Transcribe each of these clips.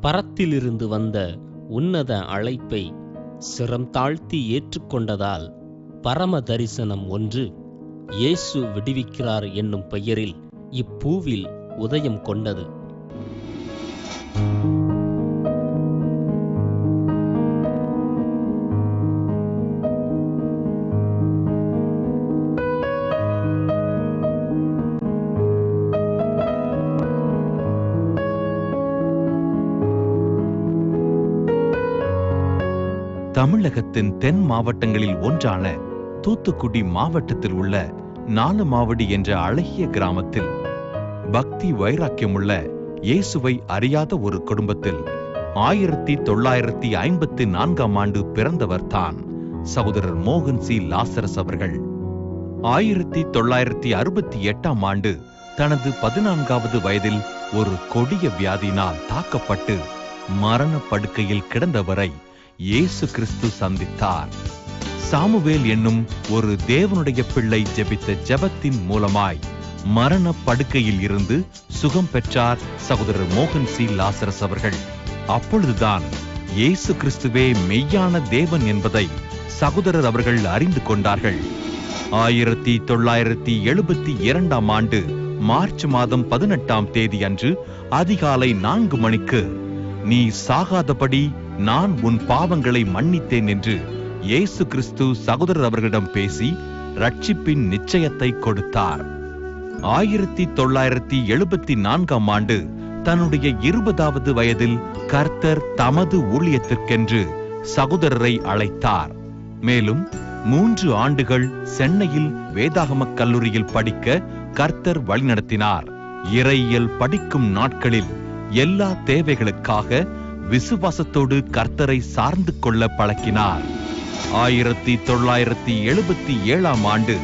பரத்திலிருந்து வந்த உன்னத அழைப்பை சிரம் தாழ்த்தி ஏற்றுக்கொண்டதால் பரம தரிசனம் ஒன்று இயேசு விடுவிக்கிறார் என்னும் பெயரில் இப்பூவில் உதயம் கொண்டது. தமிழகத்தின் தென் மாவட்டங்களில் ஒன்றான தூத்துக்குடி மாவட்டத்தில் உள்ள நாலுமாவடி என்ற அழகிய கிராமத்தில் பக்தி வைராக்கியமுள்ள இயேசுவை அறியாத ஒரு குடும்பத்தில் 1954ஆம் ஆண்டு பிறந்தவர் தான் சகோதரர் மோகன் சி லாசரஸ் அவர்கள். 1968ஆம் ஆண்டு தனது 14வது வயதில் ஒரு கொடிய வியாதியினால் தாக்கப்பட்டு மரண படுக்கையில் கிடந்தவரை இயேசு கிறிஸ்து சந்தித்தார். சாமுவேல் என்னும் ஒரு தேவனுடைய பிள்ளை ஜெபித்த ஜெபத்தின் மூலமாய் மரண படுக்கையில் இருந்து சுகம் பெற்றார் சகோதரர் மோகன் சி லாசரஸ் அவர்கள். அப்பொழுதுதான் இயேசு கிறிஸ்துவே மெய்யான தேவன் என்பதை சகோதரர் அவர்கள் அறிந்து கொண்டார்கள். 1972ஆம் ஆண்டு மார்ச் மாதம் 18ஆம் தேதி அன்று அதிகாலை 4 மணிக்கு நீ சாகாதபடி நான் உன் பாவங்களை மன்னித்தேன் என்று இயேசு கிறிஸ்து சகோதரர் அவர்களிடம் பேசி ரட்சிப்பின் நிச்சயத்தை கொடுத்தார். 1974ஆம் ஆண்டு தன்னுடைய 20வது வயதில் கர்த்தர் தமது ஊழியத்திற்கென்று சகோதரரை அழைத்தார். மேலும் 3 ஆண்டுகள் சென்னையில் வேதாகம கல்லூரியில் படிக்க கர்த்தர் வழிநடத்தினார். இறையியல் படிக்கும் நாட்களில் எல்லா தேவைகளுக்காக விசுவாசத்தோடு கர்த்தரை சார்ந்து கொள்ள பழக்கினார். 1977ஆம் ஆண்டு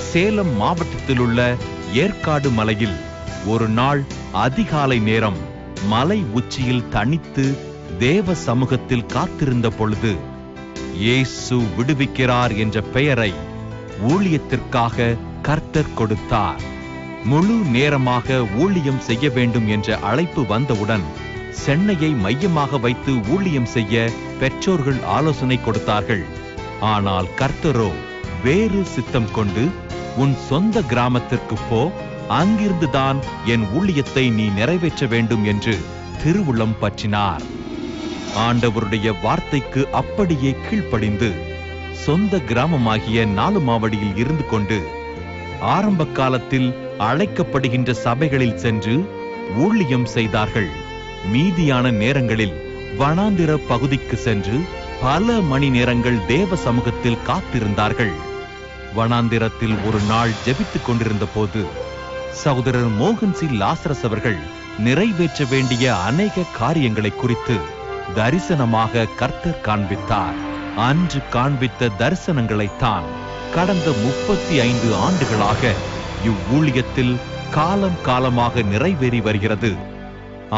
சேலம் மாவட்டத்தில் உள்ள ஏற்காடு மலையில் ஒரு நாள் அதிகாலை நேரம் மலை உச்சியில் தனித்து தேவ சமூகத்தில் காத்திருந்த பொழுது இயேசு விடுவிக்கிறார் என்ற பெயரை ஊழியத்திற்காக கர்த்தர் கொடுத்தார். முழு நேரமாக ஊழியம் செய்ய வேண்டும் என்ற அழைப்பு வந்தவுடன் சென்னையை மையமாக வைத்து ஊழியம் செய்ய பெற்றோர்கள் ஆலோசனை கொடுத்தார்கள். ஆனால் கர்த்தரோ வேறு சித்தம் கொண்டு உன் சொந்த கிராமத்திற்கு போ, அங்கிருந்துதான் என் ஊழியத்தை நீ நிறைவேற்ற வேண்டும் என்று திருவுளம் பற்றினார். ஆண்டவருடைய வார்த்தைக்கு அப்படியே கீழ்ப்படிந்து சொந்த கிராமமாகிய நாலுமாவடியில் இருந்து கொண்டு ஆரம்ப காலத்தில் அழைக்கப்படுகின்ற சபைகளில் சென்று ஊழியம் செய்தார்கள். மீதியான நேரங்களில் வனாந்திர பகுதிக்கு சென்று பல மணி நேரங்கள் தேவ சமூகத்தில் காத்திருந்தார்கள். வனாந்திரத்தில் ஒரு நாள் ஜெபித்துக் கொண்டிருந்த போது சகோதரர் மோகன் சி லாசரஸ் அவர்கள் நிறைவேற்ற வேண்டிய அநேக காரியங்களை குறித்து தரிசனமாக கர்த்தர் காண்பித்தார். அன்று காண்பித்த தரிசனங்களைத்தான் கடந்த 35 ஆண்டுகளாக இவ்வூழியத்தில் காலம் காலமாக நிறைவேறி வருகிறது.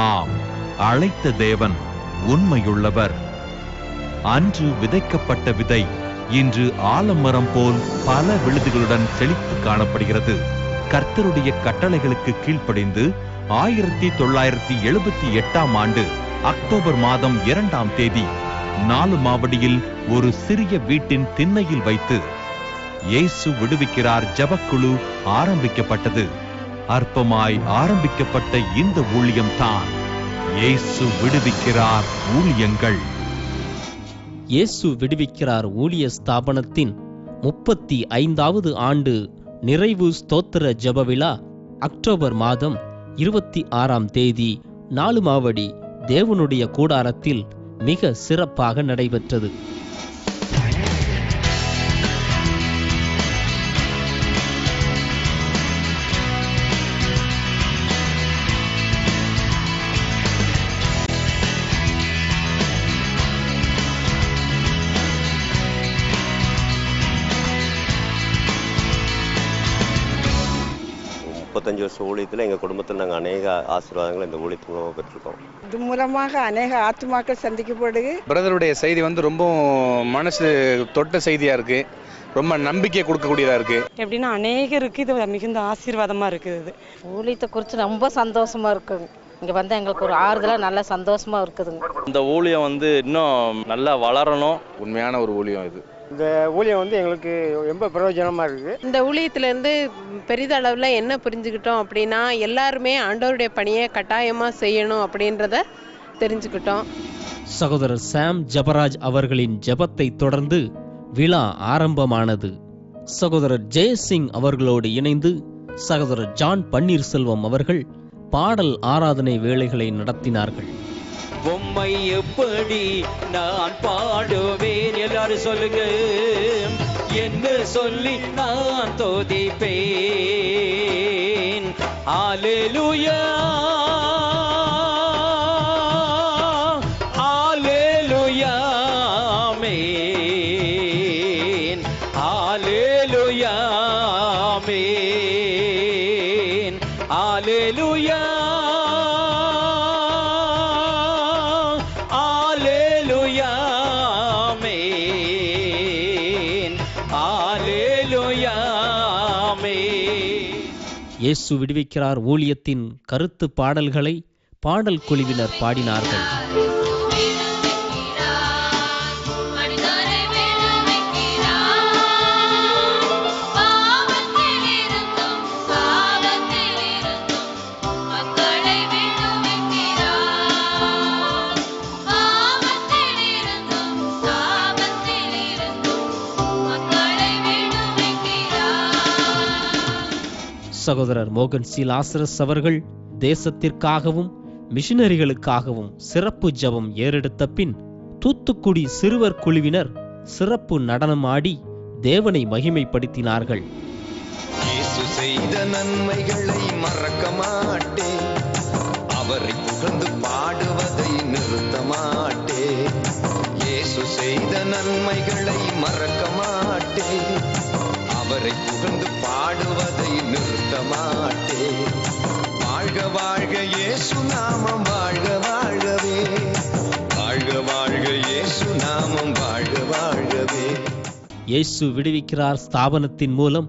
ஆம், அழைத்த தேவன் உண்மையுள்ளவர். அன்று விதைக்கப்பட்ட விதை இன்று ஆலமரம் போல் பல விழுதுகளுடன் செழித்து காணப்படுகிறது. கர்த்தருடைய கட்டளைகளுக்கு கீழ்ப்படிந்து 1978ஆம் ஆண்டு அக்டோபர் மாதம் 2ஆம் தேதி நாலுமாவடியில் ஒரு சிறிய வீட்டின் திண்ணையில் வைத்து இயேசு விடுவிக்கிறார் ஜெபக்குழு ஆரம்பிக்கப்பட்டது. அற்பமாய் ஆரம்பிக்கப்பட்ட இந்த ஊழியம்தான் இயேசு விடுவிக்கிறார் ஊழியங்கள். இயேசு விடுவிக்கிறார் ஊழிய ஸ்தாபனத்தின் 35வது ஆண்டு நிறைவு ஸ்தோத்திர ஜெப விழா அக்டோபர் மாதம் 26ஆம் தேதி நாலுமாவடி தேவனுடைய கூடாரத்தில் மிக சிறப்பாக நடைபெற்றது. வருஷம் ஊழியத்தில் எங்கள் குடும்பத்தில் நாங்கள் அநேக ஆசீர்வாதங்களை இந்த ஊழியத்து மூலமாக பெற்றிருக்கோம். இது மூலமாக அநேக ஆத்துமாக்கள் சந்திக்கப்படுது. பிரதருடைய செய்தி ரொம்ப மனசு தொட்ட செய்தியாக இருக்கு. ரொம்ப நம்பிக்கை கொடுக்கக்கூடியதாக இருக்கு. எப்படின்னா அநேகருக்கு இது மிகுந்த ஆசீர்வாதமாக இருக்குது. ஊழியத்தை குறித்து ரொம்ப சந்தோஷமா இருக்குங்க. இங்கே வந்தால் எங்களுக்கு ஒரு ஆறுதலாக நல்ல சந்தோஷமாக இருக்குதுங்க. இந்த ஊழியம் இன்னும் நல்லா வளரணும். உண்மையான ஒரு ஊழியம் இது. இந்த ஊழியம் எங்களுக்கு ரொம்ப பிரயோஜனமாக இருக்குது. இந்த ஊழியத்திலேருந்து பெரிதளவில் என்ன புரிஞ்சுக்கிட்டோம் அப்படின்னா, எல்லாருமே ஆண்டவருடைய பணியை கட்டாயமாக செய்யணும் அப்படின்றத தெரிஞ்சுக்கிட்டோம். சகோதரர் சாம் ஜபராஜ் அவர்களின் ஜெபத்தை தொடர்ந்து விழா ஆரம்பமானது. சகோதரர் ஜெயசிங் அவர்களோடு இணைந்து சகோதரர் ஜான் பன்னீர்செல்வம் அவர்கள் பாடல் ஆராதனை வேளைகளை நடத்தினார்கள். பொம்மை எப்படி நான் பாடுவேன், எல்லாரும் சொல்லுங்க, என்ன சொல்லி நான் துதிப்பேன். ஹல்லேலூயா ஹல்லேலூயா ஆமென், ஹல்லேலூயா ஆமென், ஹல்லேலூயா ஹல்லேலூயா ஆமென், ஹல்லேலூயா ஆமென். இயேசு விடுவிக்கிறார் ஊழியத்தின் கருத்து பாடல்களை பாடல் குழுவினர் பாடினார்கள். சகோதரர் மோகன் சி லாசரஸ் அவர்கள் தேசத்திற்காகவும் மிஷனரிகளுக்காகவும் சிறப்பு ஜெபம் ஏறெடுத்த பின் தூத்துக்குடி சிறுவர் குழுவினர் சிறப்பு நடனம் ஆடி தேவனை மகிமைப்படுத்தினார்கள். இயேசு செய்த நன்மைகளை மறக்க மாட்டேன், அவரை புகழ்ந்து பாடுவதை நிறுத்த மாட்டேன். இயேசு செய்த நன்மைகளை மறக்க மாட்டேன், அவரை புகழ்ந்து பாடுவதை நிறுத்த மாட்டேன். வாழ்க வாழ்க இயேசு நாமம், வாழ்க வாழ்கவே, வாழ்க வாழ்க இயேசு நாமம், வாழ்க வாழ்கவே. இயேசு விடுவிக்கிறார் ஸ்தாபனத்தின் மூலம்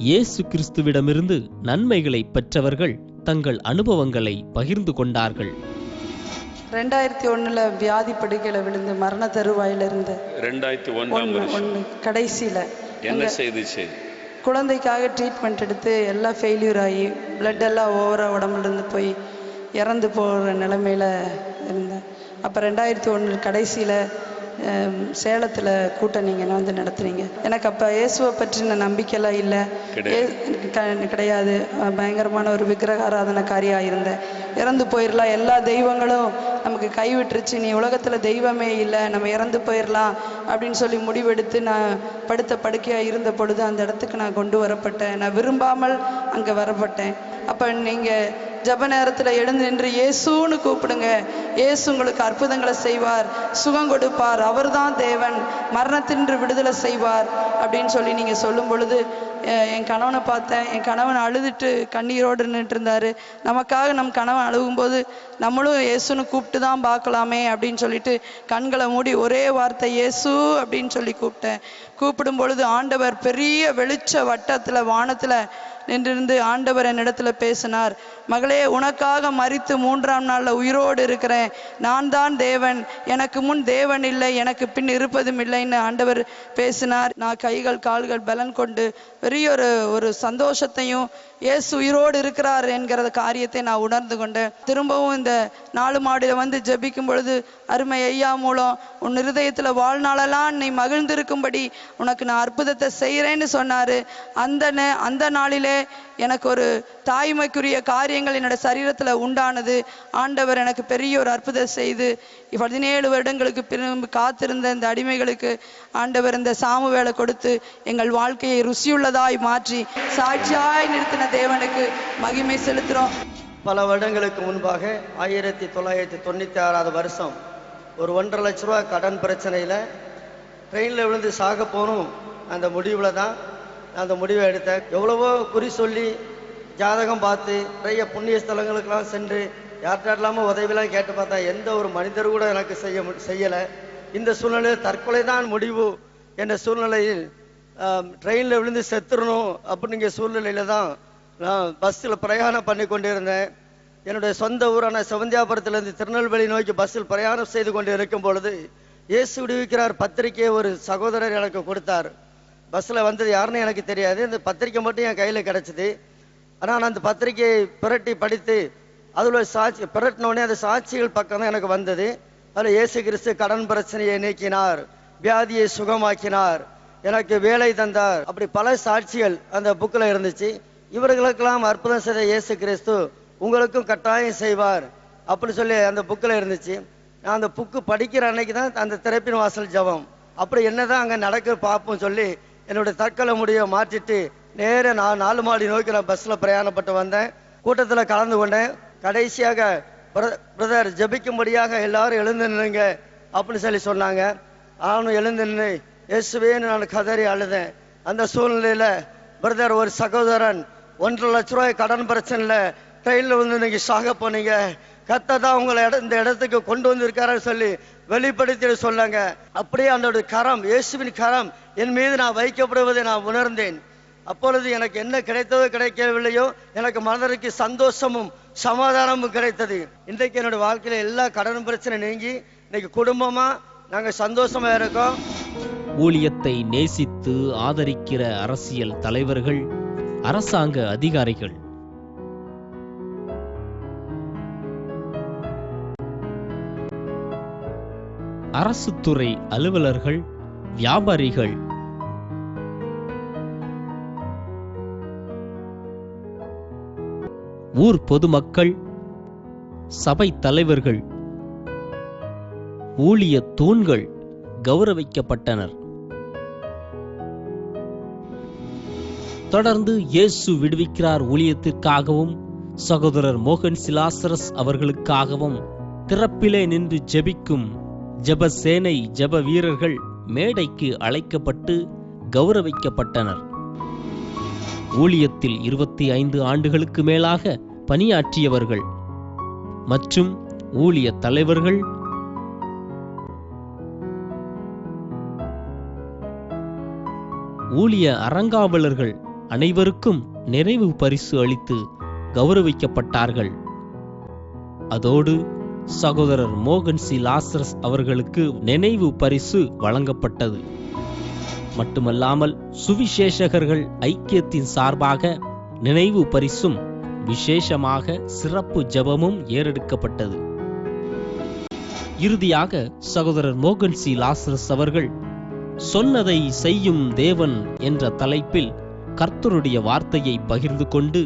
இயேசு கிறிஸ்துவிடமிருந்து நன்மைகளை பெற்றவர்கள் தங்கள் அனுபவங்களை பகிர்ந்து கொண்டார்கள். 2001 வியாதி படுக்கையில் விழுந்து மரண தருவாயில இருந்து 2001 கடைசியில் என்ன செய்துச்சு? குழந்தைக்காக ட்ரீட்மெண்ட் எடுத்து எல்லாம் ஃபெயில்யூர் ஆகி பிளட் எல்லாம் ஓவராக உடம்புலேருந்து போய் இறந்து போகிற நிலைமையில் இருந்தேன். அப்போ 2001 கடைசியில் சேலத்தில் கூட்டம் நீங்கள் நடத்துனீங்க. எனக்கு அப்போ இயேசுவை பற்றின நம்பிக்கையெல்லாம் இல்லை, கிடையாது. பயங்கரமான ஒரு விக்கிரக ஆராதனைக்காரியாக இருந்தேன். இறந்து போயிடலாம், எல்லா தெய்வங்களும் நமக்கு கைவிட்டுருச்சு, நீ உலகத்தில் தெய்வமே இல்லை, நம்ம இறந்து போயிடலாம் அப்படின்னு சொல்லி முடிவெடுத்து நான் படுத்த படுக்கையாக இருந்த பொழுது அந்த இடத்துக்கு நான் கொண்டு வரப்பட்டேன். நான் விரும்பாமல் அங்கே வரப்பட்டேன். அப்போ நீங்கள் ஜப நேரத்தில் எழுந்து நின்று இயேசுன்னு கூப்பிடுங்க, இயேசு உங்களுக்கு அற்புதங்களை செய்வார், சுகம் கொடுப்பார், அவர் தான் தேவன், மரணத்தின்று விடுதலை செய்வார் அப்படின்னு சொல்லி நீங்கள் சொல்லும் பொழுது என் கணவனை பார்த்தேன். என் கணவன் அழுதுட்டு கண்ணீரோடு நின்றுட்டு இருந்தார். நமக்காக நம் கணவன் அழுகும்போது நம்மளும் இயேசுன்னு கூப்பிட்டு தான் பார்க்கலாமே அப்படின்னு சொல்லிட்டு கண்களை மூடி ஒரே வார்த்தை இயேசு அப்படின்னு சொல்லி கூப்பிட்டேன். கூப்பிடும் பொழுது ஆண்டவர் பெரிய வெளிச்ச வட்டத்தில் வானத்தில் நின்றிருந்து ஆண்டவர் என்னிடத்துல பேசினார். மகளே, உனக்காக மரித்து 3ஆம் நாளில் உயிரோடு இருக்கிறேன், நான் தான் தேவன், எனக்கு முன் தேவன் இல்லை, எனக்கு பின் இருப்பதும் இல்லைன்னு ஆண்டவர் பேசினார். நான் கைகள் கால்கள் பலன் கொண்டு பெரிய ஒரு சந்தோஷத்தையும் இயேசு உயிரோடு இருக்கிறார் என்கிற காரியத்தை நான் உணர்ந்து கொண்டேன். திரும்பவும் இந்த 4 மாடியில் ஜெபிக்கும் பொழுது அருமை ஐயா மூலம் உன் இருதயத்தில் வாழ்நாளெல்லாம் நீ மகிழ்ந்திருக்கும்படி உனக்கு நான் அற்புதத்தை செய்கிறேன்னு சொன்னார். அந்த நாளிலே எனக்கு ஒரு தாய்மைக்குரிய காரியங்கள் என்னோட சரீரத்தில் உண்டானது. ஆண்டவர் எனக்கு பெரிய ஒரு அற்புதம் செய்து 17 வருடங்களுக்கு பிறகு காத்திருந்த இந்த அடிமைகளுக்கு ஆண்டவர் இந்த சாமுவேலை கொடுத்து எங்கள் வாழ்க்கையை ருசியுள்ளதாய் மாற்றி சாட்சியாய் நிறுத்தின தேவனுக்கு மகிமை செலுத்துகிறோம். பல வருடங்களுக்கு முன்பாக 1996 வருஷம் ஒரு 1.5 லட்ச ரூபா கடன் பிரச்சனையில் ட்ரெயினில் விழுந்து சாக போகணும். அந்த முடிவில் தான் அந்த முடிவை எடுத்தேன். எவ்வளவோ குறி சொல்லி ஜாதகம் பார்த்து நிறைய புண்ணிய ஸ்தலங்களுக்கெல்லாம் சென்று யார்கிட்டலாமல் உதவிலாம் கேட்டு பார்த்தா எந்த ஒரு மனிதர் கூட எனக்கு செய்யலை. இந்த சூழ்நிலையில் தற்கொலை தான் முடிவு என்ற சூழ்நிலையில் ட்ரெயினில் விழுந்து செத்துடணும் அப்படிங்கிற சூழ்நிலையில் தான் நான் பஸ்ஸில் பிரயாணம் பண்ணி கொண்டிருந்தேன். என்னுடைய சொந்த ஊரான செவந்தியாபுரத்திலிருந்து திருநெல்வேலி நோக்கி பஸ்ஸில் பிரயாணம் செய்து கொண்டு இருக்கும் பொழுது இயேசு விடுவிக்கிறார் பத்திரிக்கையை ஒரு சகோதரர் எனக்கு கொடுத்தார். பஸ்ஸில் வந்தது யாருன்னு எனக்கு தெரியாது. இந்த பத்திரிக்கை மட்டும் என் கையில் கிடச்சிது. ஆனால் நான் அந்த பத்திரிக்கையை புரட்டி படித்து அதில் ஒரு சாட்சி புரட்டினோடனே அந்த சாட்சிகள் பக்கம் தான் எனக்கு வந்தது. அதில் இயேசு கிறிஸ்து கடன் பிரச்சனையை நீக்கினார், வியாதியை சுகமாக்கினார், எனக்கு வேலை தந்தார், அப்படி பல சாட்சிகள் அந்த புக்கில் இருந்துச்சு. இவர்களுக்கெல்லாம் அற்புதம் செய்த இயேசு கிறிஸ்து உங்களுக்கும் கட்டாயம் செய்வார் அப்படின்னு சொல்லி அந்த புக்கில் இருந்துச்சு. நான் அந்த புக்கு படிக்கிற அன்னைக்கு தான் அந்த திறப்பின் வாசல் ஜபம். அப்படி என்னதான் அங்கே நடக்க பார்ப்போம் சொல்லி என்னுடைய தற்கொலை முடிவை மாற்றிட்டு நேர நான் 4 மாடி நோக்கி நான் பஸ்ஸில் பிரயாணப்பட்டு வந்தேன். கூட்டத்தில் கலந்து கொண்டேன். கடைசியாக பிரதர் ஜபிக்கும்படியாக எல்லாரும் எழுந்து நின்னுங்க அப்படின்னு சொல்லி சொன்னாங்க. நானும் எழுந்து நின்று இயேசுவேன்னு நான் கதறி அழுதேன். அந்த சூழ்நிலையில் பிரதர் ஒரு சகோதரன் 1.5 லட்ச ரூபாய் கடன் பிரச்சனையில் ட்ரெயினில் வந்து நீங்கள் சாக போனீங்க, கர்த்தர் தான் உங்களை இந்த இடத்துக்கு கொண்டு வந்திருக்காருன்னு சொல்லி வெளிப்படுத்தி சொன்னாங்க. அப்படியே அந்த கரம், இயேசுவின் கரம் என் மீது நான் வைக்கப்படுவதை நான் உணர்ந்தேன். அப்பொழுது எனக்கு என்ன கிடைத்ததோ கிடைக்கவில்லையோ எனக்கு மனதிற்கு சந்தோஷமும் சமாதானமும் கிடைத்தது. இன்றைக்கு என்னுடைய வாழ்க்கையில எல்லா கடன் பிரச்சனை நீங்கி இன்னைக்கு குடும்பமா நாங்க சந்தோஷமா இருக்கோம். ஊழியத்தை நேசித்து ஆதரிக்கிற அரசியல் தலைவர்கள், அரசாங்க அதிகாரிகள், அரசுத்துறை அலுவலர்கள், வியாபாரிகள், ஊர் பொதுமக்கள், சபை தலைவர்கள், ஊழிய தூண்கள் கௌரவிக்கப்பட்டனர். தொடர்ந்து இயேசு விடுவிக்கிறார் ஊழியத்திற்காகவும் சகோதரர் மோகன் சிலாசரஸ் அவர்களுக்காகவும் திறப்பிலே நின்று ஜெபிக்கும் ஜெப சேனை ஜெப வீரர்கள் மேடைக்கு அழைக்கப்பட்டு கௌரவிக்கப்பட்டனர். ஊழியத்தில் 25 ஆண்டுகளுக்கு மேலாக பணியாற்றியவர்கள் மற்றும் ஊழிய தலைவர்கள், ஊழிய அரங்காவலர்கள் அனைவருக்கும் நினைவு பரிசு அளித்து கௌரவிக்கப்பட்டார்கள். அதோடு சகோதரர் மோகன் சி லாசரஸ் அவர்களுக்கு நினைவு பரிசு வழங்கப்பட்டது. மட்டுமல்லாமல் சுவிசேஷகர்கள் ஐக்கியத்தின் சார்பாக நினைவு பரிசும் விசேஷமாக சிறப்பு ஜெபமும் ஏறெடுக்கப்பட்டது. இறுதியாக சகோதரர் மோகன் சி லாசரஸ் அவர்கள் சொன்னதை செய்யும் தேவன் என்ற தலைப்பில் கர்த்தருடைய வார்த்தையை பகிர்ந்து கொண்டு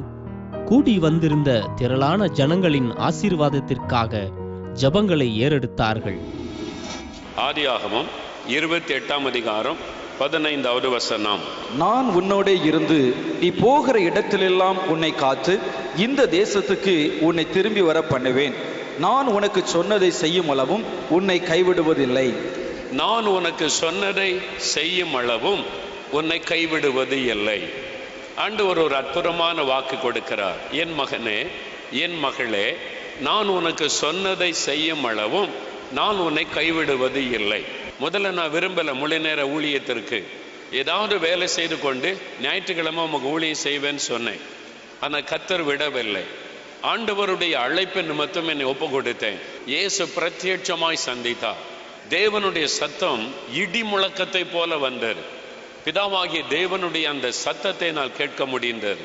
கூடி வந்திருந்த திரளான ஜனங்களின் ஆசீர்வாதத்திற்காக ஜெபங்களை ஏறெடுத்தார்கள். ஆதியாகமம் 28ஆம் அதிகாரம் 15வது வசனம். நான் உன்னோடே இருந்து நீ போகிற இடத்திலெல்லாம் உன்னை காத்து இந்த தேசத்துக்கு உன்னை திரும்பி வர பண்ணுவேன். நான் உனக்கு சொன்னதை செய்யும் அளவும் உன்னை கைவிடுவதில்லை. நான் உனக்கு சொன்னதை செய்யும் அளவும் உன்னை கைவிடுவது இல்லை. ஆண்டவர் ஒரு அற்புதமான வாக்கு கொடுக்கிறார். என் மகனே, என் மகளே, நான் உனக்கு சொன்னதை செய்யும் அளவும் நான் உன்னை கைவிடுவது இல்லை. முதல்ல நான் விரும்பல முழு நேர ஊழியத்திற்கு ஏதாவது வேலை செய்து கொண்டு ஞாயிற்றுக்கிழமை உமக்கு ஊழியம் செய்வேன்னு சொன்னேன். ஆனால் கர்த்தர் விடவில்லை. ஆண்டவருடைய அழைப்பு நிமித்தம் என்னை ஒப்பு கொடுத்தேன். இயேசு பிரத்யட்சமாய் சந்தித்தார். தேவனுடைய சத்தம் இடி முழக்கத்தை போல வந்தது. பிதாவாகிய தேவனுடைய அந்த சத்தத்தை நான் கேட்க முடிந்தது.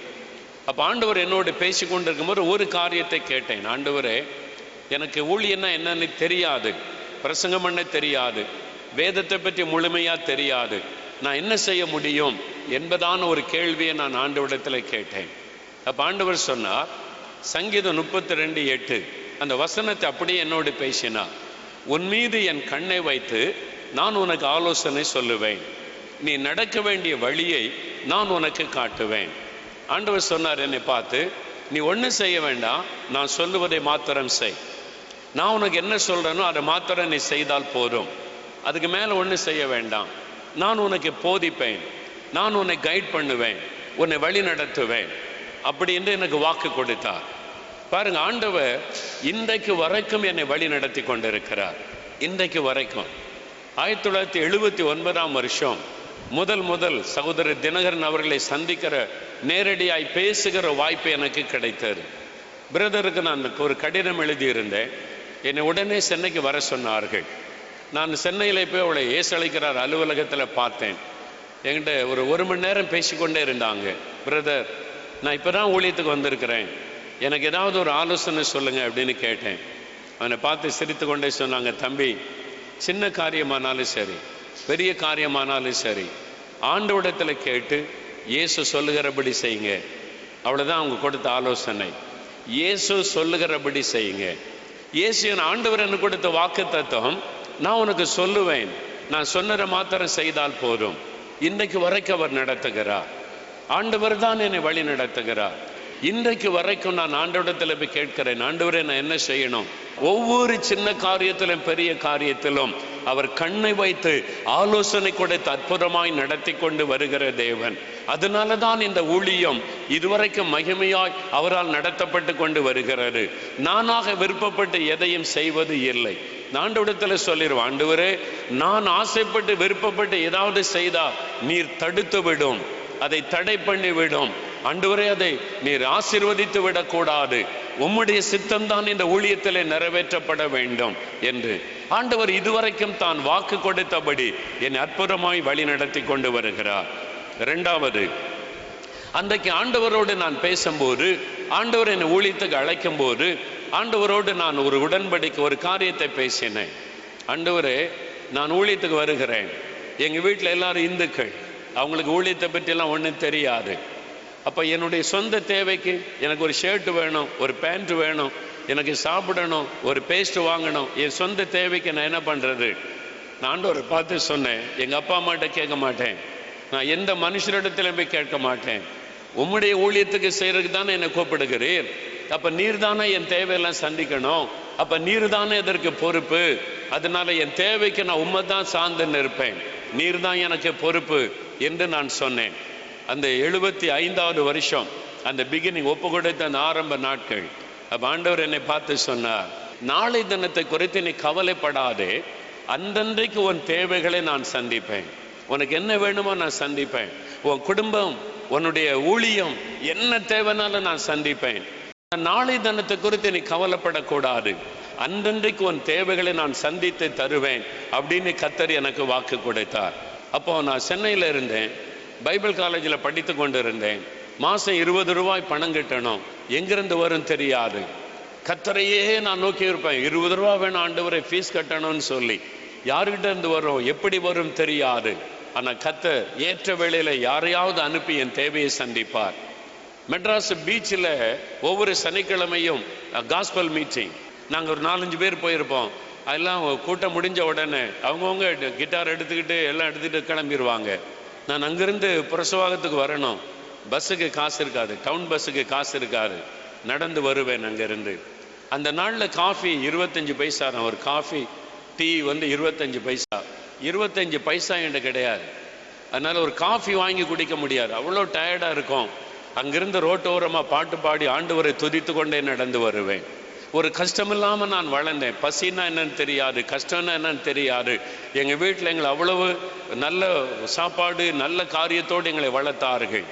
அப்போ ஆண்டவர் என்னோடு பேசி கொண்டிருக்கும்போது ஒரு காரியத்தை கேட்டேன். ஆண்டவரே, எனக்கு ஊழியன்னா என்னன்னு தெரியாது, பிரசங்கம் பண்ண தெரியாது, வேதத்தை பற்றி முழுமையாக தெரியாது, நான் என்ன செய்ய முடியும் என்பதான ஒரு கேள்வியை நான் ஆண்டவரிடத்தில் கேட்டேன். அப்போ ஆண்டவர் சொன்னார், சங்கீதம் 32:8 அந்த வசனத்தை அப்படியே என்னோடு பேசினார். உன் மீது என் கண்ணை வைத்து நான் உனக்கு ஆலோசனை சொல்லுவேன், நீ நடக்க வேண்டிய வழியை நான் உனக்கு காட்டுவேன். ஆண்டவர் சொன்னார் என்னை பார்த்து, நீ ஒன்றும் செய்ய வேண்டாம், நான் சொல்லுவதை மாத்திரம் செய். நான் உனக்கு என்ன சொல்கிறேனோ அதை மாத்திரம் நீ செய்தால் போதும், அதுக்கு மேலே ஒன்றும் செய்ய வேண்டாம். நான் உனக்கு போதிப்பேன், நான் உன்னை கைட் பண்ணுவேன், உன்னை வழி நடத்துவேன் அப்படின்னு எனக்கு வாக்கு கொடுத்தார். பாருங்க, ஆண்டவர் இன்றைக்கு வரைக்கும் என்னை வழி நடத்தி கொண்டிருக்கிறார். இன்றைக்கு வரைக்கும் 1979ஆம் வருஷம் முதல் சகோதரர் தினகரன் அவர்களை சந்திக்கிற, நேரடியாய் பேசுகிற வாய்ப்பு எனக்கு கிடைத்தது. பிரதருக்கு நான் ஒரு கடிதம் எழுதியிருந்தேன். என்னை உடனே சென்னைக்கு வர சொன்னார்கள். நான் சென்னையில் போய் அவளை ஏசழைக்கிறார் அலுவலகத்தில் பார்த்தேன். என்கிட்ட ஒரு மணி நேரம் பேசிக்கொண்டே இருந்தாங்க. பிரதர், நான் இப்போ தான் ஊழியத்துக்கு வந்திருக்கிறேன், எனக்கு ஏதாவது ஒரு ஆலோசனை சொல்லுங்கள் அப்படின்னு கேட்டேன். அவனை பார்த்து சிரித்து கொண்டே சொன்னாங்க, தம்பி, சின்ன காரியமானாலும் சரி, பெரிய காரியமானாலும் சரி, ஆண்டவரிடத்தில் கேட்டு இயேசு சொல்லுகிறபடி செய்யுங்க. அவ்வளோதான் அவங்க கொடுத்த ஆலோசனை. இயேசு சொல்லுகிறபடி செய்யுங்க. இயேசு என் ஆண்டவர் எனக்கு கொடுத்த வாக்கு தத்துவம், நான் உனக்கு சொல்லுவேன், நான் சொன்னதை மாத்திரம் செய்தால் போதும். இன்றைக்கு வரைக்கும் அவர் நடத்துகிறார். ஆண்டவர் தான் என்னை வழி நடத்துகிறார். இன்றைக்கு வரைக்கும் நான் ஆண்டவரிடத்தில் போய் கேட்கிறேன், ஆண்டவரே நான் என்ன செய்யணும்? ஒவ்வொரு சின்ன காரியத்திலும் பெரிய காரியத்திலும் அவர் கண்ணை வைத்து ஆலோசனை கொடுத்து அற்புதமாய் நடத்தி கொண்டு வருகிற தேவன். அதனால தான் இந்த ஊழியம் இதுவரைக்கும் மகிமையாய் அவரால் நடத்தப்பட்டு கொண்டு வருகிறது. நானாக விருப்பப்பட்டு எதையும் செய்வது இல்லை. ஆண்டவரிடத்தில் சொல்லிடுவேன், ஆண்டவரே, நான் ஆசைப்பட்டு விருப்பப்பட்டு ஏதாவது செய்தா நீர் தடுத்து விடும், அதை தடை பண்ணி விடும். ஆண்டவரே, அதை நீர் ஆசீர்வதித்து விடக்கூடாது, உம்முடைய சித்தம்தான் இந்த ஊழியத்திலே நிறைவேற்றப்பட வேண்டும் என்று ஆண்டவர் இதுவரைக்கும் தான் வாக்கு கொடுத்தபடி என்னை அற்புதமாய் வழி நடத்தி கொண்டு வருகிறார். இரண்டாவது, அன்றைக்கு ஆண்டவரோடு நான் பேசும்போது, ஆண்டவர் என்னை ஊழியத்துக்கு அழைக்கும் போது, ஆண்டவரோடு நான் ஒரு உடன்படிக்கை, ஒரு காரியத்தை பேசினேன். ஆண்டவரே, நான் ஊழியத்துக்கு வருகிறேன், எங்கள் வீட்டில் எல்லாரும் இந்துக்கள், அவங்களுக்கு ஊழியத்தை பற்றியெல்லாம் ஒன்றும் தெரியாது. அப்போ என்னுடைய சொந்த தேவைக்கு எனக்கு ஒரு ஷர்ட் வேணும், ஒரு பேண்ட் வேணும், எனக்கு சாப்பிடணும், ஒரு பேஸ்ட் வாங்கணும், என் சொந்த தேவைக்கு நான் என்ன பண்ணுறது? நான் ஆண்டவரை பார்த்து சொன்னேன், எங்கள் அப்பா அம்மாட்ட கேட்க மாட்டேன், நான் எந்த மனுஷரிடத்திலும் போய் கேட்க மாட்டேன், உம்முடைய ஊழியத்துக்கு செய்கிறதுக்கு தானே என்னை கூப்பிடுகிறீர். அப்போ நீர் தானே என் தேவையெல்லாம் சந்திக்கணும், அப்போ நீர் தானே இதற்கு பொறுப்பு. அதனால என் தேவைக்கு நான் உண்மை தான் சார்ந்து நிற்பேன், நீர் தான் எனக்கு பொறுப்பு என்று நான் சொன்னேன். அந்த 75வது வருஷம், அந்த பிகினிங், ஒப்பு கொடுத்த அந்த ஆரம்ப நாட்கள், அப்போ ஆண்டவர் என்னை பார்த்து சொன்னார், நாளை தினத்தை குறித்து நீ கவலைப்படாதே, அன்றன்றைக்கு உன் தேவைகளை நான் சந்திப்பேன், உனக்கு என்ன வேணுமோ நான் சந்திப்பேன், உன் குடும்பம், உன்னுடைய ஊழியம் என்ன தேவைனாலும் நான் சந்திப்பேன். நாளை தினத்தை குறித்து நீ கவலைப்படக்கூடாது, அன்றன்றைக்கு உன் தேவைகளை நான் சந்தித்து தருவேன் அப்படின்னு கர்த்தர் எனக்கு வாக்கு கொடுத்தார். அப்போ நான் சென்னையில் இருந்தேன், பைபிள் காலேஜில் படித்து கொண்டு இருந்தேன். மாதம் 20 ரூபாய் பணம் கட்டணும், எங்கிருந்து வரும் தெரியாது. கர்த்தரையே நான் நோக்கி இருப்பேன், 20 ரூபா வேணும் ஆண்டவரை ஃபீஸ் கட்டணும்னு சொல்லி. யாருக்கிட்ட இருந்து வரும், எப்படி வரும் தெரியாது. ஆனால் கர்த்தர் ஏற்ற வேளையில் யாரையாவது அனுப்பி என் தேவையை சந்திப்பார். மெட்ராஸ் பீச்சில் ஒவ்வொரு சனிக்கிழமையும் காஸ்பல் மீட்டிங், நாங்கள் ஒரு 4-5 பேர் போயிருப்போம். அதெல்லாம் கூட்டம் முடிஞ்ச உடனே அவங்கவுங்க கிட்டார் எடுத்துக்கிட்டு எல்லாம் எடுத்துக்கிட்டு கிளம்பிடுவாங்க. நான் அங்கேருந்து பிரசவாகத்துக்கு வரணும், பஸ்ஸுக்கு காசு இருக்காது, டவுன் பஸ்ஸுக்கு காசு இருக்காது, நடந்து வருவேன் அங்கேருந்து. அந்த நாளில் காஃபி 25 பைசா, ஒரு காஃபி டீ 25 பைசா, 25 பைசா என்கிட்ட கிடையாது. அதனால் ஒரு காஃபி வாங்கி குடிக்க முடியாது, அவ்வளோ டயர்டாக இருக்கும். அங்கிருந்து ரோட்டோரமாக பாட்டு பாடி ஆண்டவரை துதித்து கொண்டே நடந்து வருவேன். ஒரு கஷ்டம் இல்லாமல் நான் வளர்ந்தேன். பசின்னா என்னன்னு தெரியாது, கஷ்டம்னா என்னன்னு தெரியாது. எங்கள் வீட்டில் எங்களை அவ்வளவு நல்ல சாப்பாடு, நல்ல காரியத்தோடு எங்களை வளர்த்தார்கள்.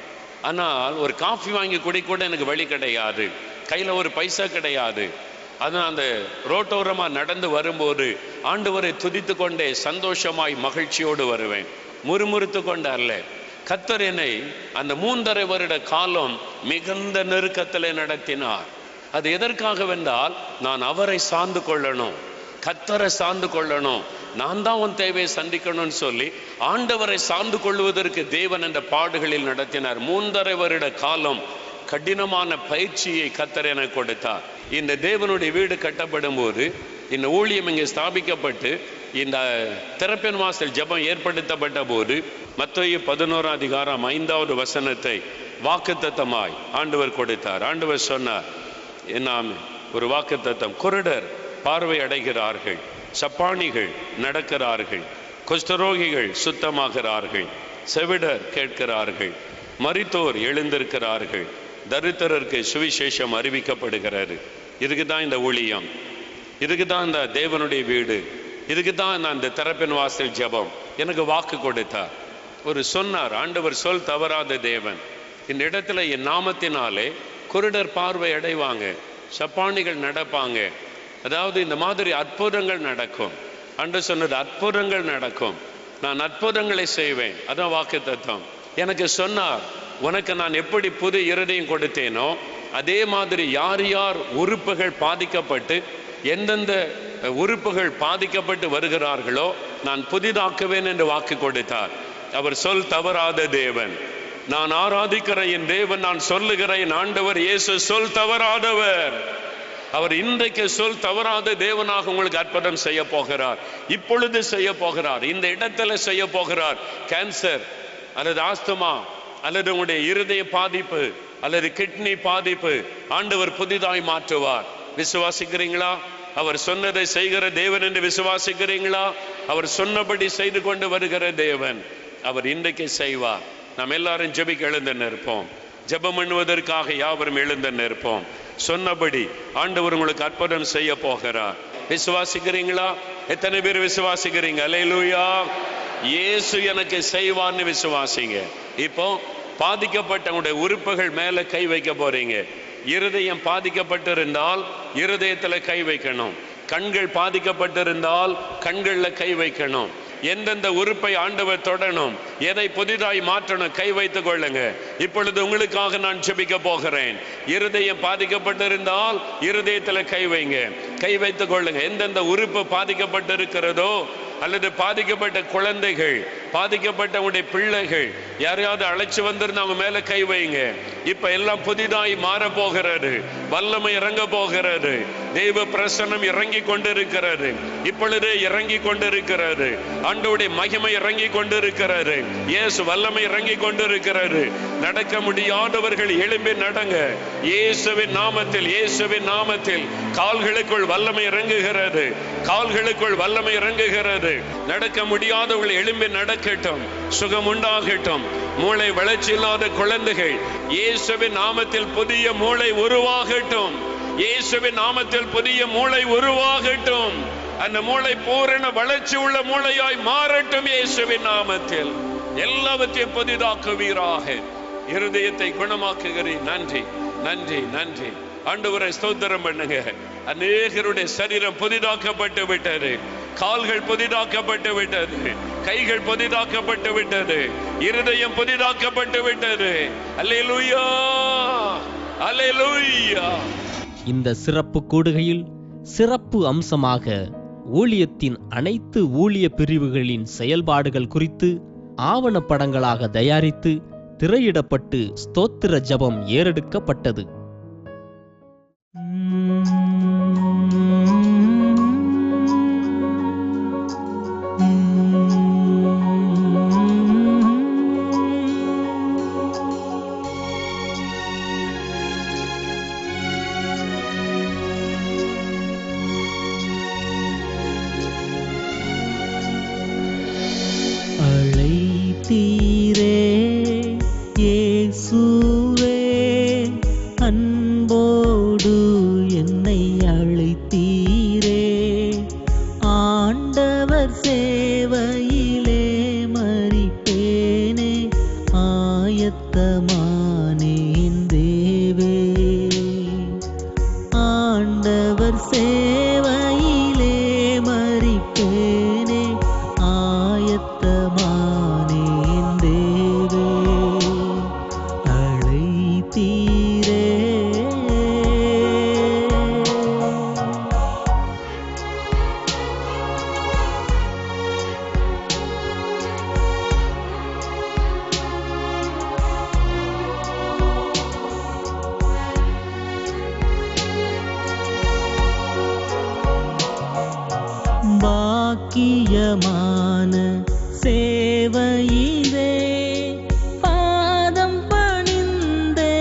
ஆனால் ஒரு காஃபி வாங்கி குடிக்கூட எனக்கு வழி கிடையாது, கையில் ஒரு பைசா கிடையாது. அதனால் அந்த ரோட்டோரமாக நடந்து வரும்போது ஆண்டவரை துதித்து கொண்டே சந்தோஷமாய் மகிழ்ச்சியோடு வருவேன், முறுமுறுத்து கொண்டு அல்ல. கர்த்தர் என்னை அந்த 3.5 வருட காலம் மிகுந்த நெருக்கத்தில் நடத்தினார். அது எதற்காகவென்றால், நான் அவரை சார்ந்து கொள்ளணும், கர்த்தரை சார்ந்து கொள்ளணும், நான் தான் உன் தேவையை சந்திக்கணும்னு சொல்லி ஆண்டவரை சார்ந்து கொள்வதற்கு தேவன் என்ற பாடுகளில் நடத்தினார். 3.5 வருட காலம் கடினமான பயிற்சியை கர்த்தர் எனக்கு கொடுத்தார். இந்த தேவனுடைய வீடு கட்டப்படும் போது, இந்த ஊழியம் இங்கே ஸ்தாபிக்கப்பட்டு, இந்த திறப்பின் வாசல் ஜெபம் ஏற்படுத்தப்பட்ட போது, மத்தேயு 11:5 வசனத்தை வாக்குத்தத்தமாய் ஆண்டவர் கொடுத்தார். ஆண்டவர் சொன்னார், நாம் ஒரு வாக்குத்தத்தம், குருடர் பார்வை அடைகிறார்கள், சப்பானிகள் நடக்கிறார்கள், குஷ்டரோகிகள் சுத்தமாகிறார்கள், செவிடர் கேட்கிறார்கள், மரித்தோர் எழுந்திருக்கிறார்கள், தரித்திரருக்கு சுவிசேஷம் அறிவிக்கப்படுகிறது. இதுக்கு தான் இந்த ஊழியம், இதுக்கு தான் இந்த தேவனுடைய வீடு, இதுக்கு தான் நான் இந்த திறப்பின் வாசல் ஜெபம் எனக்கு வாக்கு கொடுத்தார். ஒரு சொன்னார், ஆண்டவர் சொல் தவறாத தேவன். இந்த இடத்துல என் நாமத்தினாலே குருடர் பார்வை அடைவாங்க, சப்பானிகள் நடப்பாங்க. அதாவது இந்த மாதிரி அற்புதங்கள் நடக்கும். ஆண்டவர் சொன்னது அற்புதங்கள் நடக்கும், நான் அற்புதங்களை செய்வேன். அதான் வாக்குத்தத்தம். எனக்கு சொன்னார், உனக்கு நான் எப்படி புது இருதயம் கொடுத்தேனோ அதே மாதிரி யார் யார் உறுப்புகள் பாதிக்கப்பட்டு எந்தெந்த உறுப்புகள் பாதிக்கப்பட்டு வருகிறார்களோ நான் புதிதாக்குவேன் என்று வாக்கு கொடுத்தார். அவர் சொல் தவறாத தேவன். நான் ஆராதிக்கிற என் தேவன், நான் சொல்லுகிற என் ஆண்டவர் இயேசு சொல் தவறாதவர். அவர் இன்றைக்கு சொல் தவறாத தேவனாக உங்களுக்கு அற்புதம் செய்ய போகிறார். இப்பொழுது செய்ய போகிறார், இந்த இடத்துல செய்ய போகிறார். கேன்சர் அல்லது ஆஸ்துமா அல்லது உங்களுடைய இருதய பாதிப்பு அல்லது கிட்னி பாதிப்பு ஆண்டவர் புதிதாய் மாற்றுவார். விசுவாசிக்கிறீங்களா? அவர் சொன்னதை செய்கிற தேவன் என்று விசுவாசிக்கிறீங்களா? அவர் சொன்னபடி செய்து கொண்டு வருகிற தேவன். அவர் இன்றைக்கு செய்வார். நாம் எல்லாரும் ஜெபிக்க எழுந்து நிற்போம். ஜெபம் பண்ணுவதற்காக யாவரும் எழுந்து நிற்போம். சொன்னபடி ஆண்டவர் உங்களுக்கு அற்புதம் செய்ய போகிறார். விசுவாசிக்கிறீங்களா? எத்தனை பேர் விசுவாசிக்கிறீங்க? அல்லேலூயா. இயேசு எனக்கு செய்வான்னு விசுவாசிங்க. இப்போ பாதிக்கப்பட்டவங்களுடைய உறுப்புகள் மேல கை வைக்க போறீங்க. இருதயம் பாதிக்கப்பட்டிருந்தால் இருதயத்துல கை வைக்கணும். கண்கள் பாதிக்கப்பட்டிருந்தால் கண்கள்ல கை வைக்கணும். எந்தெந்த உறுப்பை ஆண்டவர் தொடணும், எதை புதிதாய் மாற்றணும், கை வைத்துக் கொள்ளுங்க. இப்பொழுது உங்களுக்காக நான் ஜெபிக்க போகிறேன். இருதயம் பாதிக்கப்பட்டிருந்தால் இருதயத்துல கை வைங்க, கை வைத்துக் கொள்ளுங்க. எந்தெந்த உறுப்பு பாதிக்கப்பட்டிருக்கிறதோ அல்லது பாதிக்கப்பட்ட குழந்தைகள், பாதிக்கப்பட்டவங்களுடைய பிள்ளைகள் யாரையாவது அழைச்சு வந்திருந்த அவங்க மேல கை வைங்க. இப்ப எல்லாம் புதிதாய் மாற போகிறது. வல்லமை இறங்க போகிறது. தெய்வ பிரசன்னம் இறங்கி கொண்டிருக்கிறது. இப்பொழுதே இறங்கி கொண்டிருக்கிறது. ஆண்டவருடைய மகிமை இறங்கி கொண்டிருக்கிறது. இயேசு வல்லமை இறங்கி கொண்டிருக்கிறது. நடக்க முடியாதவர்கள் எழும்பி நடங்க. இயேசுவின் நாமத்தில், இயேசுவின் நாமத்தில் கால்களுக்குள் வல்லமை இறங்குகிறது. கால்களுக்குள் வல்லமை இறங்குகிறது. நடக்க முடியாதவர்கள் எழும்பி நடக்கட்டும், சுகம் உண்டாகட்டும். மூளை வளர்ச்சி இல்லாத குழந்தைகள் இயேசுவின் நாமத்தில் புதிய மூளை உருவாகட்டும். இயேசுவின் நாமத்தில் புதிய மூளை உருவாகட்டும். அந்த மூளை பூரண வளர்ச்சி உள்ள மூளையாய் மாறட்டும். இயேசுவின் நாமத்தில் எல்லாவற்றையும் புதிதாக்குவீராக. இருதயத்தை குணமாக்குகிறேன். நன்றி, நன்றி, நன்றி. ஆண்டவரை ஸ்தோத்திரம் பண்ணுங்க. அநேகருடைய சரீரம் புதிதாக்கப்பட்டு விட்டது. கால்கள் புதிதாக்கப்பட்டு விட்டது. கைகள் புதிதாக்கப்பட்டு விட்டது. இருதயம் புதிதாக்கப்பட்டு விட்டது. அல்லேலூயா, அல்லேலூயா. இந்த சிறப்பு கூடுகையில் சிறப்பு அம்சமாக ஊழியத்தின் அனைத்து ஊழிய பிரிவுகளின் செயல்பாடுகள் குறித்து ஆவணப்படங்களாக தயாரித்து திரையிடப்பட்டு ஸ்தோத்திர ஜெபம் ஏறெடுக்கப்பட்டது. அழைத்தீரே இயேசுவே, அன்போடு என்னை அழைத்தீரே. ஆண்டவர் சேவையிலே மரிப்பேனே, ஆயத்தமானேன் தேவே. ஆண்டவர் சேவையிலே மரிப்பேனே, ஆயத்தமானேன் தேவே. அழைத்தீரே. பாக்கியமான சேவையிலே பாதம் பணிந்தே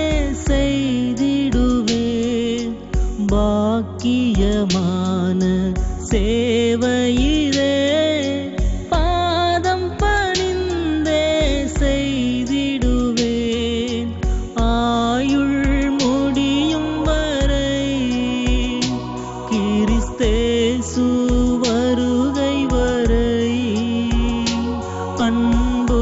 செய்திடுவேன். பாக்கியமான சேவையிலே பாதம் பணிந்தே செய்திடுவேன். ஆயுள் முடியும் வரை கிறிஸ்தேசு வருகை வரை அன்பு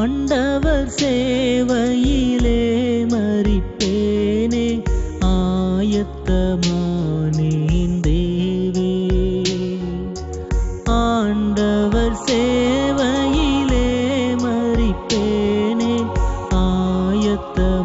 ஆண்டவர் சேவையிலே மரிப்பேனே, ஆயத்தமானேன் தேவே. ஆண்டவர் சேவையிலே மரிப்பேனே, ஆயத்தமானேன்